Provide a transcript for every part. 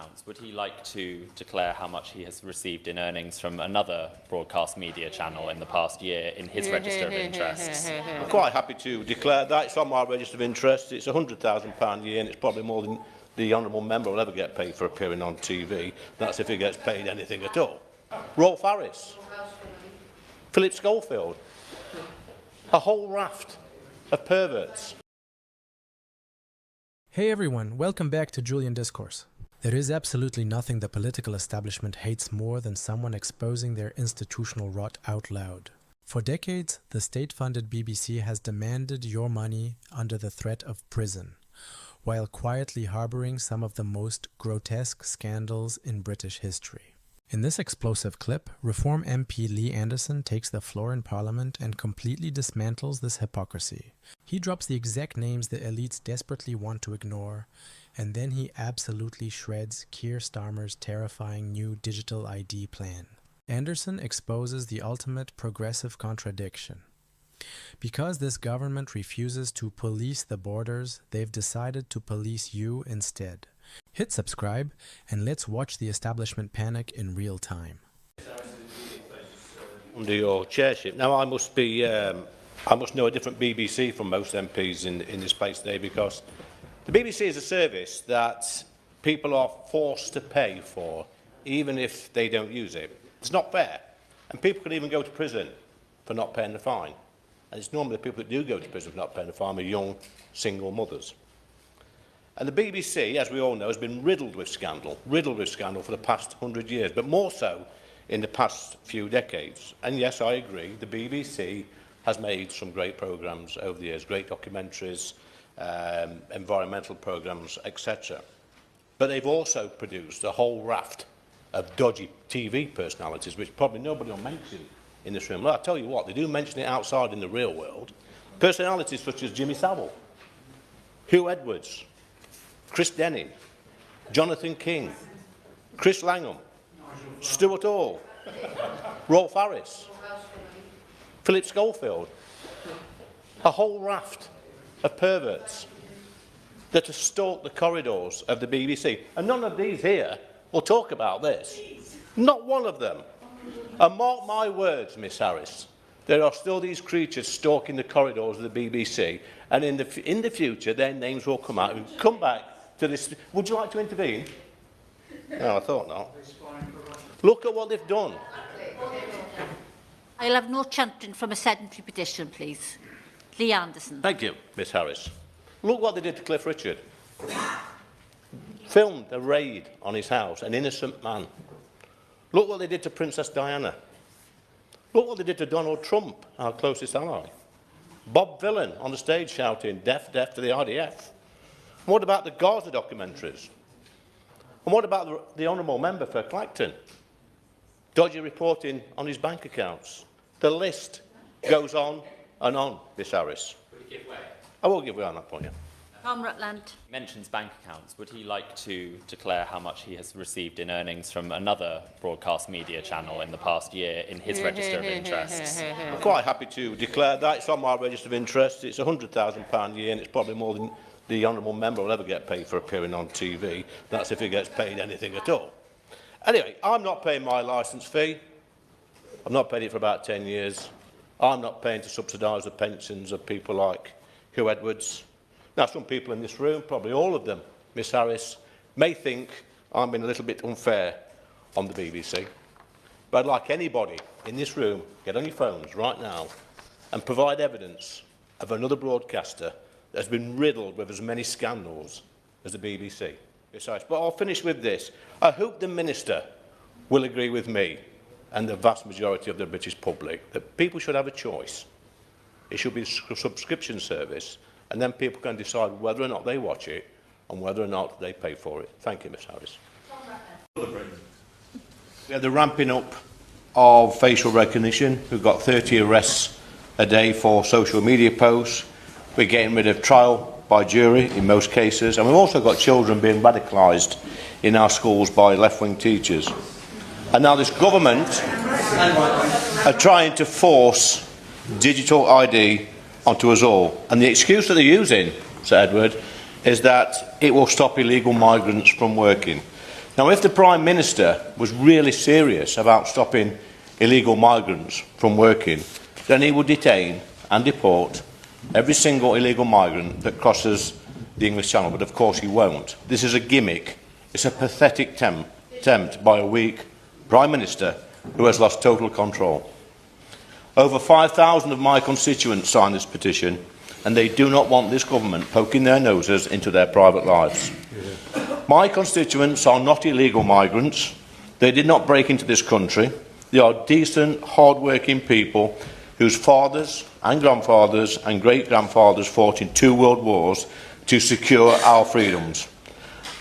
accounts, would he like to declare how much he has received in earnings from another broadcast media channel in the past year in his register of interests? I'm quite happy to declare that. It's on my register of interests. It's £100,000 a year, and it's probably more than the honourable member will ever get paid for appearing on TV. That's if he gets paid anything at all. Rolf Harris, Philip Schofield, a whole raft of perverts. Hey everyone, welcome back to Julian Discourse. There is absolutely nothing the political establishment hates more than someone exposing their institutional rot out loud. For decades, the state-funded BBC has demanded your money under the threat of prison, while quietly harboring some of the most grotesque scandals in British history. In this explosive clip, Reform MP Lee Anderson takes the floor in Parliament and completely dismantles this hypocrisy. He drops the exact names the elites desperately want to ignore, and then he absolutely shreds Keir Starmer's terrifying new digital ID plan. Anderson exposes the ultimate progressive contradiction. Because this government refuses to police the borders, they've decided to police you instead. Hit subscribe and let's watch the establishment panic in real time. Under your chairship. Now I must know a different BBC from most MPs in this place today, because the BBC is a service that people are forced to pay for, even if they don't use it. It's not fair. And people can even go to prison for not paying the fine. And it's normally the people that do go to prison for not paying the fine are young, single mothers. And the BBC, as we all know, has been riddled with scandal for the past 100 years, but more so in the past few decades. And yes, I agree, the BBC has made some great programmes over the years, great documentaries, environmental programmes, etc. But they've also produced a whole raft of dodgy TV personalities, which probably nobody will mention in this room. Well, I'll tell you what, they do mention it outside in the real world. Personalities such as Jimmy Savile, Huw Edwards, Chris Denning, Jonathan King, Chris Langham, Stuart Hall, Rolf Harris, Philip Schofield, a whole raft of perverts that have stalked the corridors of the BBC. And none of these here will talk about this. Not one of them. And mark my words, Miss Harris, there are still these creatures stalking the corridors of the BBC, and in the future their names will come out and come back to this. Would you like to intervene? No, I thought not. Look at what they've done. I'll have no chanting from a sedentary petition, please. Lee Anderson. Thank you, Miss Harris. Look what they did to Cliff Richard. Filmed a raid on his house, an innocent man. Look what they did to Princess Diana. Look what they did to Donald Trump, our closest ally. Bob Villan on the stage shouting, "Death, death to the IDF." And what about the Gaza documentaries? And what about the honourable member for Clacton? Dodgy reporting on his bank accounts. The list goes on and on, Miss Harris. Would he give way? I will give way on that point, yeah. Tom Rutland. He mentions bank accounts. Would he like to declare how much he has received in earnings from another broadcast media channel in the past year in his register of interests? I'm quite happy to declare that. It's on my register of interests. It's £100,000 a year, and it's probably more than the honourable member will ever get paid for appearing on TV. That's if he gets paid anything at all. Anyway, I'm not paying my licence fee. I've not paid it for about 10 years. I'm not paying to subsidise the pensions of people like Huw Edwards. Now, some people in this room, probably all of them, Miss Harris, may think I'm being a little bit unfair on the BBC. But I'd like anybody in this room, get on your phones right now and provide evidence of another broadcaster that has been riddled with as many scandals as the BBC. Besides, but I'll finish with this. I hope the Minister will agree with me and the vast majority of the British public that people should have a choice. It should be a subscription service, and then people can decide whether or not they watch it and whether or not they pay for it. Thank you, Ms Harris. We have the ramping up of facial recognition. We've got 30 arrests a day for social media posts. We're getting rid of trial by jury in most cases, and we've also got children being radicalised in our schools by left-wing teachers. And now this government are trying to force digital ID onto us all. And the excuse that they're using, Sir Edward, is that it will stop illegal migrants from working. Now, if the Prime Minister was really serious about stopping illegal migrants from working, then he would detain and deport every single illegal migrant that crosses the English Channel. But of course he won't. This is a gimmick. It's a pathetic attempt by a weak Prime Minister who has lost total control. Over 5,000 of my constituents signed this petition, and they do not want this government poking their noses into their private lives. My constituents are not illegal migrants. They did not break into this country. They are decent, hard-working people whose fathers and grandfathers and great-grandfathers fought in 2 world wars to secure our freedoms.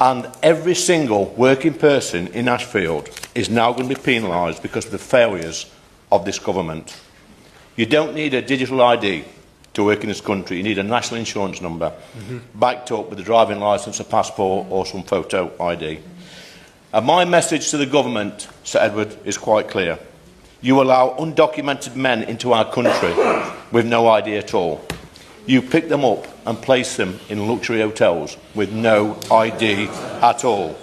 And every single working person in Ashfield is now going to be penalised because of the failures of this government. You don't need a digital ID to work in this country. You need a national insurance number backed up with a driving licence, a passport or some photo ID. And my message to the government, Sir Edward, is quite clear. You allow undocumented men into our country with no ID at all. You pick them up and place them in luxury hotels with no ID at all.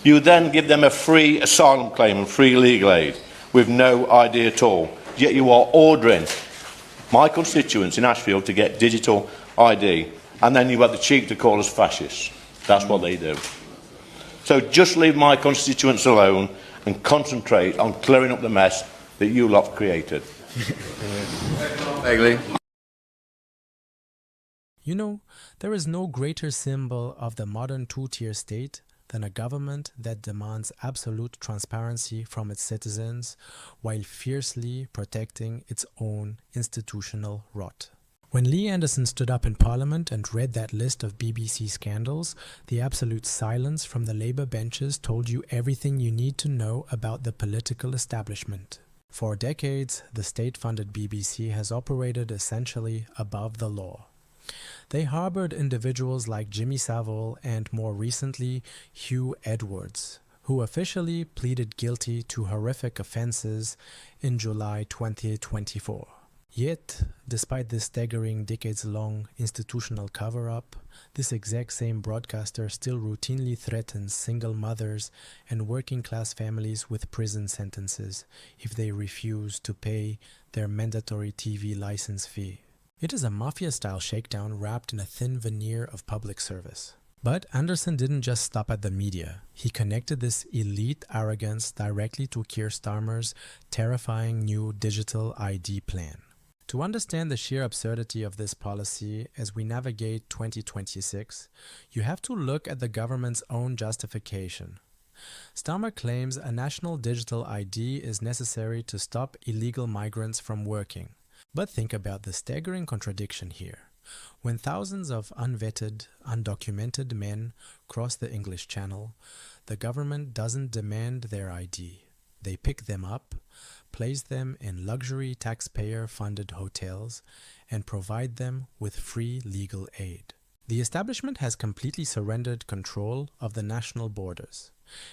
You then give them a free asylum claim and free legal aid with no ID at all. Yet you are ordering my constituents in Ashfield to get digital ID, and then you have the cheek to call us fascists. That's what they do. So just leave my constituents alone and concentrate on clearing up the mess that you lot created. You know, there is no greater symbol of the modern two-tier state than a government that demands absolute transparency from its citizens while fiercely protecting its own institutional rot. When Lee Anderson stood up in Parliament and read that list of BBC scandals, the absolute silence from the Labour benches told you everything you need to know about the political establishment. For decades, the state-funded BBC has operated essentially above the law. They harbored individuals like Jimmy Savile and, more recently, Huw Edwards, who officially pleaded guilty to horrific offences in July 2024. Yet, despite this staggering decades-long institutional cover-up, this exact same broadcaster still routinely threatens single mothers and working-class families with prison sentences if they refuse to pay their mandatory TV license fee. It is a mafia-style shakedown wrapped in a thin veneer of public service. But Anderson didn't just stop at the media. He connected this elite arrogance directly to Keir Starmer's terrifying new digital ID plan. To understand the sheer absurdity of this policy as we navigate 2026, you have to look at the government's own justification. Starmer claims a national digital ID is necessary to stop illegal migrants from working. But think about the staggering contradiction here. When thousands of unvetted, undocumented men cross the English Channel, the government doesn't demand their ID. They pick them up, place them in luxury taxpayer-funded hotels, and provide them with free legal aid. The establishment has completely surrendered control of the national borders.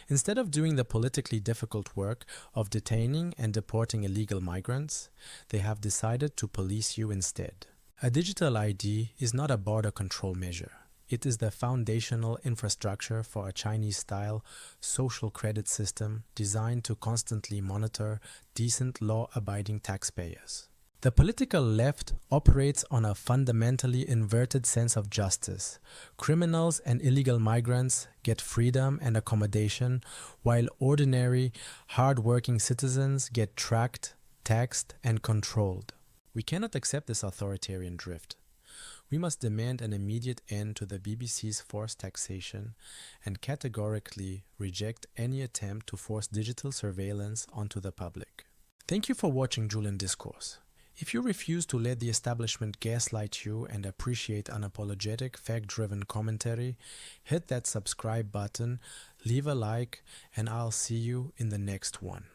Instead of doing the politically difficult work of detaining and deporting illegal migrants, they have decided to police you instead. A digital ID is not a border control measure. It is the foundational infrastructure for a Chinese-style social credit system designed to constantly monitor decent law-abiding taxpayers. The political left operates on a fundamentally inverted sense of justice. Criminals and illegal migrants get freedom and accommodation, while ordinary, hard-working citizens get tracked, taxed, and controlled. We cannot accept this authoritarian drift. We must demand an immediate end to the BBC's forced taxation and categorically reject any attempt to force digital surveillance onto the public. Thank you for watching Julian Discourse. If you refuse to let the establishment gaslight you and appreciate unapologetic, fact-driven commentary, hit that subscribe button, leave a like, and I'll see you in the next one.